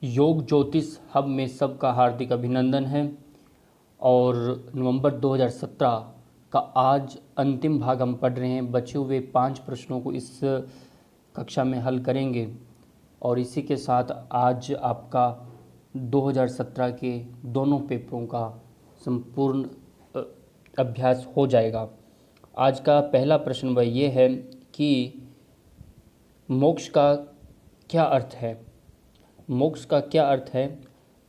योग ज्योतिष हब में सबका हार्दिक अभिनंदन है। और नवंबर 2017 का आज अंतिम भाग हम पढ़ रहे हैं। बचे हुए 5 प्रश्नों को इस कक्षा में हल करेंगे और इसी के साथ आज आपका 2017 के दोनों पेपरों का संपूर्ण अभ्यास हो जाएगा। आज का पहला प्रश्न वह ये है कि मोक्ष का क्या अर्थ है। मोक्ष का क्या अर्थ है?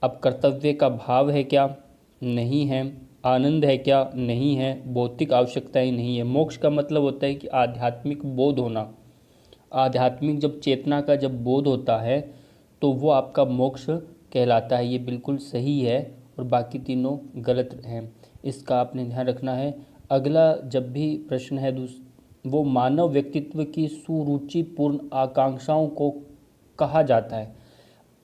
अब कर्तव्य का भाव है क्या? नहीं है। आनंद है क्या? नहीं है। भौतिक आवश्यकताएं नहीं है। मोक्ष का मतलब होता है कि आध्यात्मिक बोध होना। आध्यात्मिक जब चेतना का जब बोध होता है तो वो आपका मोक्ष कहलाता है। ये बिल्कुल सही है और बाकी तीनों गलत हैं, इसका आपने ध्यान रखना है। अगला जब भी प्रश्न है वो मानव व्यक्तित्व की सुरुचिपूर्ण आकांक्षाओं को कहा जाता है।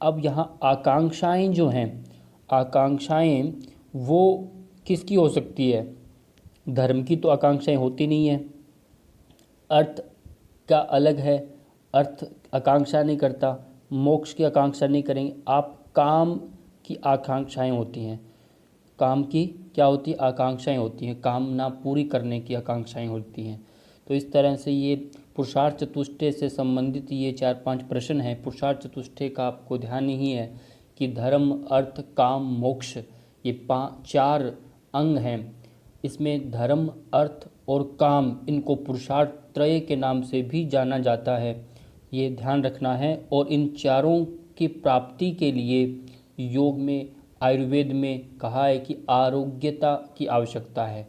अब यहाँ आकांक्षाएं जो हैं, आकांक्षाएं वो किसकी हो सकती है? धर्म की तो आकांक्षाएं होती नहीं है। अर्थ का अलग है, अर्थ आकांक्षा नहीं करता। मोक्ष की आकांक्षा नहीं करेंगे आप। काम की आकांक्षाएं होती हैं। काम की क्या होती है? आकांक्षाएं होती हैं। कामना पूरी करने की आकांक्षाएं होती हैं। तो इस तरह से ये पुरुषार्थ चतुष्टय से संबंधित ये 4-5 प्रश्न हैं। पुरुषार्थ चतुष्टय का आपको ध्यान ही है कि धर्म, अर्थ, काम, मोक्ष ये 4 अंग हैं। इसमें धर्म, अर्थ और काम, इनको पुरुषार्थ त्रय के नाम से भी जाना जाता है। ये ध्यान रखना है। और इन चारों की प्राप्ति के लिए योग में, आयुर्वेद में कहा है कि आरोग्यता की आवश्यकता है।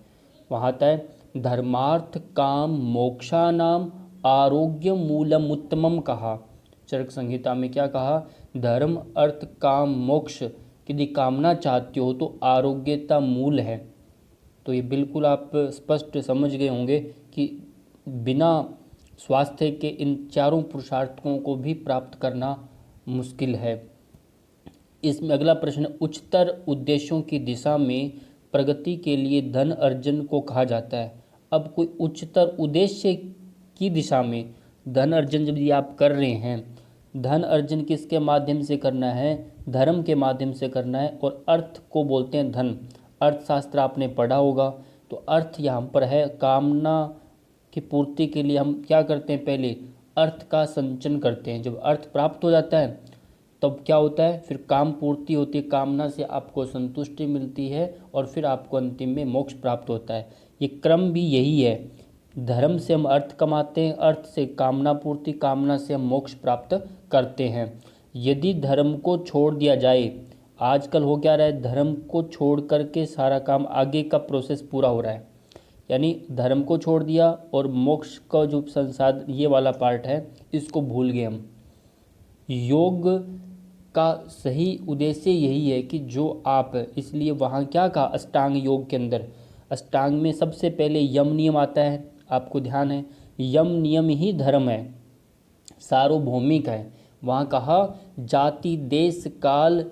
वहाँ तय धर्मार्थ काम मोक्षानाम आरोग्य मूलम उत्तमम कहा। चरक संहिता में क्या कहा? धर्म, अर्थ, काम, मोक्ष यदि कामना चाहते हो तो आरोग्यता मूल है। तो ये बिल्कुल आप स्पष्ट समझ गए होंगे कि बिना स्वास्थ्य के इन चारों पुरुषार्थों को भी प्राप्त करना मुश्किल है। इसमें अगला प्रश्न, उच्चतर उद्देश्यों की दिशा में प्रगति के लिए धन अर्जन को कहा जाता है। अब कोई उच्चतर उद्देश्य की दिशा में धन अर्जन जब आप कर रहे हैं, धन अर्जन किसके माध्यम से करना है? धर्म के माध्यम से करना है। और अर्थ को बोलते हैं धन। अर्थशास्त्र आपने पढ़ा होगा। तो अर्थ यहाँ पर है कामना की पूर्ति के लिए हम क्या करते हैं? पहले अर्थ का संचयन करते हैं। जब अर्थ प्राप्त हो जाता है तब क्या होता है? फिर काम पूर्ति होती है। कामना से आपको संतुष्टि मिलती है और फिर आपको अंतिम में मोक्ष प्राप्त होता है। ये क्रम भी यही है। धर्म से हम अर्थ कमाते हैं, अर्थ से कामना पूर्ति, कामना से हम मोक्ष प्राप्त करते हैं। यदि धर्म को छोड़ दिया जाए, आजकल हो क्या रहा है? धर्म को छोड़ करके सारा काम आगे का प्रोसेस पूरा हो रहा है। यानी धर्म को छोड़ दिया और मोक्ष का जो संसाधन ये वाला पार्ट है इसको भूल गए हम। योग का सही उद्देश्य यही है कि जो आप, इसलिए वहाँ क्या कहा अष्टांग योग के अंदर? अष्टांग में सबसे पहले यम नियम आता है। आपको ध्यान है, यम नियम ही धर्म है, सार्वभौमिक है। वहाँ कहा जाति देश काल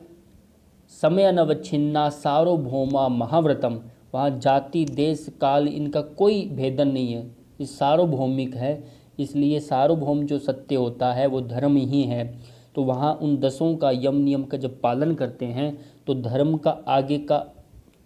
समय अनवच्छिन्ना सार्वभौमा महाव्रतम। वहाँ जाति देश काल इनका कोई भेदन नहीं है, ये सार्वभौमिक है। इसलिए सार्वभौम जो सत्य होता है वो धर्म ही है। तो वहाँ उन 10 का यम नियम का जब पालन करते हैं तो धर्म का आगे का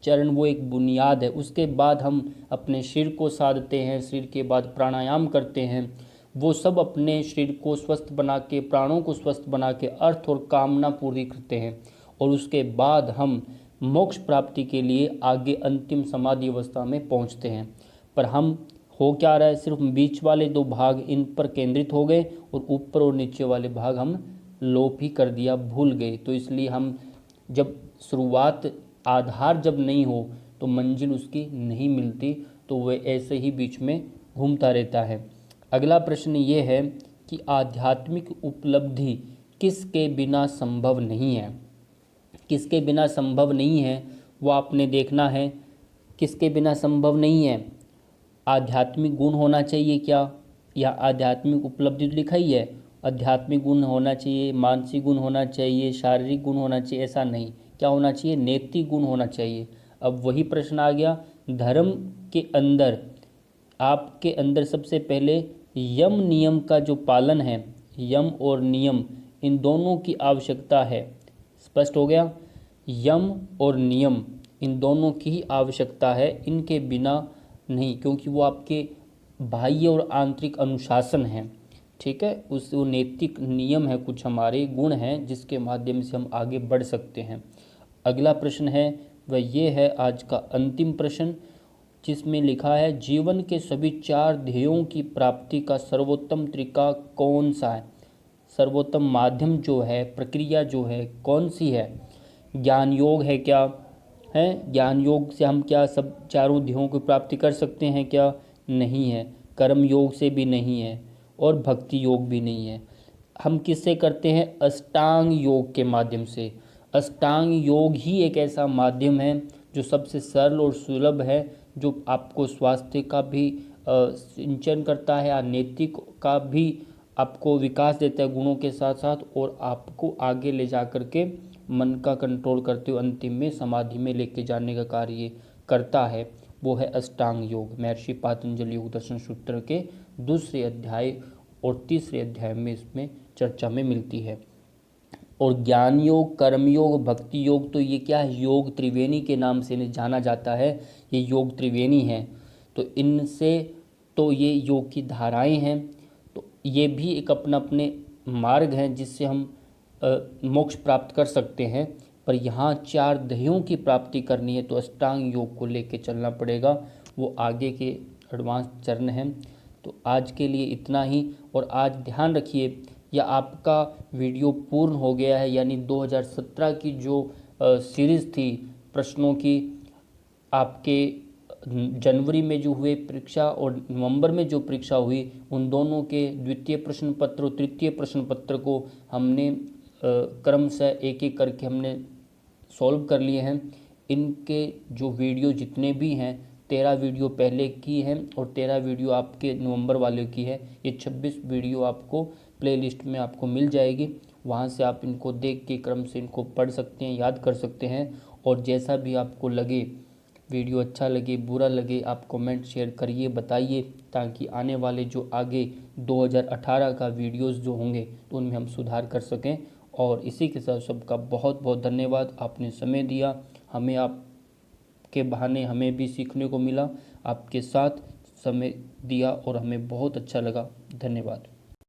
चरण वो एक बुनियाद है। उसके बाद हम अपने शरीर को साधते हैं, शरीर के बाद प्राणायाम करते हैं। वो सब अपने शरीर को स्वस्थ बना के, प्राणों को स्वस्थ बना के अर्थ और कामना पूरी करते हैं। और उसके बाद हम मोक्ष प्राप्ति के लिए आगे अंतिम समाधि अवस्था में पहुंचते हैं। पर हम हो क्या रहा है? सिर्फ बीच वाले 2 भाग इन पर केंद्रित हो गए और ऊपर और नीचे वाले भाग हम लोप ही कर दिया, भूल गए। तो इसलिए हम जब शुरुआत, आधार जब नहीं हो तो मंजिल उसकी नहीं मिलती, तो वह ऐसे ही बीच में घूमता रहता है। अगला प्रश्न ये है कि आध्यात्मिक उपलब्धि किसके बिना संभव नहीं है? किसके बिना संभव नहीं है वो आपने देखना है। किसके बिना संभव नहीं है? आध्यात्मिक गुण होना चाहिए क्या? या आध्यात्मिक उपलब्धि तो लिखा ही है, आध्यात्मिक गुण होना चाहिए, मानसिक गुण होना चाहिए, शारीरिक गुण होना चाहिए, ऐसा नहीं। क्या होना चाहिए? नैतिक गुण होना चाहिए। अब वही प्रश्न आ गया, धर्म के अंदर आपके अंदर सबसे पहले यम नियम का जो पालन है, यम और नियम इन दोनों की आवश्यकता है। स्पष्ट हो गया। यम और नियम इन दोनों की ही आवश्यकता है, इनके बिना नहीं, क्योंकि वो आपके बाह्य और आंतरिक अनुशासन हैं। ठीक है, उस वो नैतिक नियम है, कुछ हमारे गुण हैं जिसके माध्यम से हम आगे बढ़ सकते हैं। अगला प्रश्न है वह ये है आज का अंतिम प्रश्न, जिसमें लिखा है जीवन के सभी 4 ध्येयों की प्राप्ति का सर्वोत्तम तरीका कौन सा है। सर्वोत्तम माध्यम जो है, प्रक्रिया जो है, कौन सी है। ज्ञान योग है क्या है, ज्ञान योग से हम क्या सब चारों ध्येयों की प्राप्ति कर सकते हैं क्या, नहीं है। कर्म योग से भी नहीं है और भक्ति योग भी नहीं है। हम किससे करते हैं, अष्टांग योग के माध्यम से। अष्टांग योग ही एक ऐसा माध्यम है जो सबसे सरल और सुलभ है, जो आपको स्वास्थ्य का भी सिंचन करता है, नैतिक का भी आपको विकास देता है गुणों के साथ साथ, और आपको आगे ले जा कर के मन का कंट्रोल करते हुए अंतिम में समाधि में लेके जाने का कार्य करता है। वो है अष्टांग योग। महर्षि पातंजलि योग दर्शन सूत्र के दूसरे अध्याय और तीसरे अध्याय में इसमें चर्चा में मिलती है। और ज्ञान योग, कर्म योग, भक्ति योग, तो ये क्या है, योग त्रिवेणी के नाम से इन्हें जाना जाता है। ये योग त्रिवेणी है, तो इनसे तो ये योग की धाराएं हैं, तो ये भी एक अपना अपने मार्ग हैं जिससे हम मोक्ष प्राप्त कर सकते हैं। पर यहाँ 4 ध्येयों की प्राप्ति करनी है तो अष्टांग योग को लेके चलना पड़ेगा, वो आगे के एडवांस चरण हैं। तो आज के लिए इतना ही। और आज ध्यान रखिए, यह आपका वीडियो पूर्ण हो गया है, यानी 2017 की जो सीरीज़ थी प्रश्नों की, आपके जनवरी में जो हुए परीक्षा और नवंबर में जो परीक्षा हुई, उन दोनों के द्वितीय प्रश्न पत्र और तृतीय प्रश्न पत्र को हमने क्रमशः एक एक करके हमने सॉल्व कर लिए हैं। इनके जो वीडियो जितने भी हैं, 13 वीडियो पहले की हैं और 13 वीडियो आपके नवंबर वाले की है। ये 26 वीडियो आपको प्लेलिस्ट में आपको मिल जाएगी, वहाँ से आप इनको देख के क्रम से इनको पढ़ सकते हैं, याद कर सकते हैं। और जैसा भी आपको लगे, वीडियो अच्छा लगे, बुरा लगे, आप कमेंट शेयर करिए, बताइए, ताकि आने वाले जो आगे 2018 का वीडियोस जो होंगे तो उनमें हम सुधार कर सकें। और इसी के साथ सबका बहुत बहुत धन्यवाद, आपने समय दिया हमें, आपके बहाने हमें भी सीखने को मिला, आपके साथ समय दिया और हमें बहुत अच्छा लगा। धन्यवाद।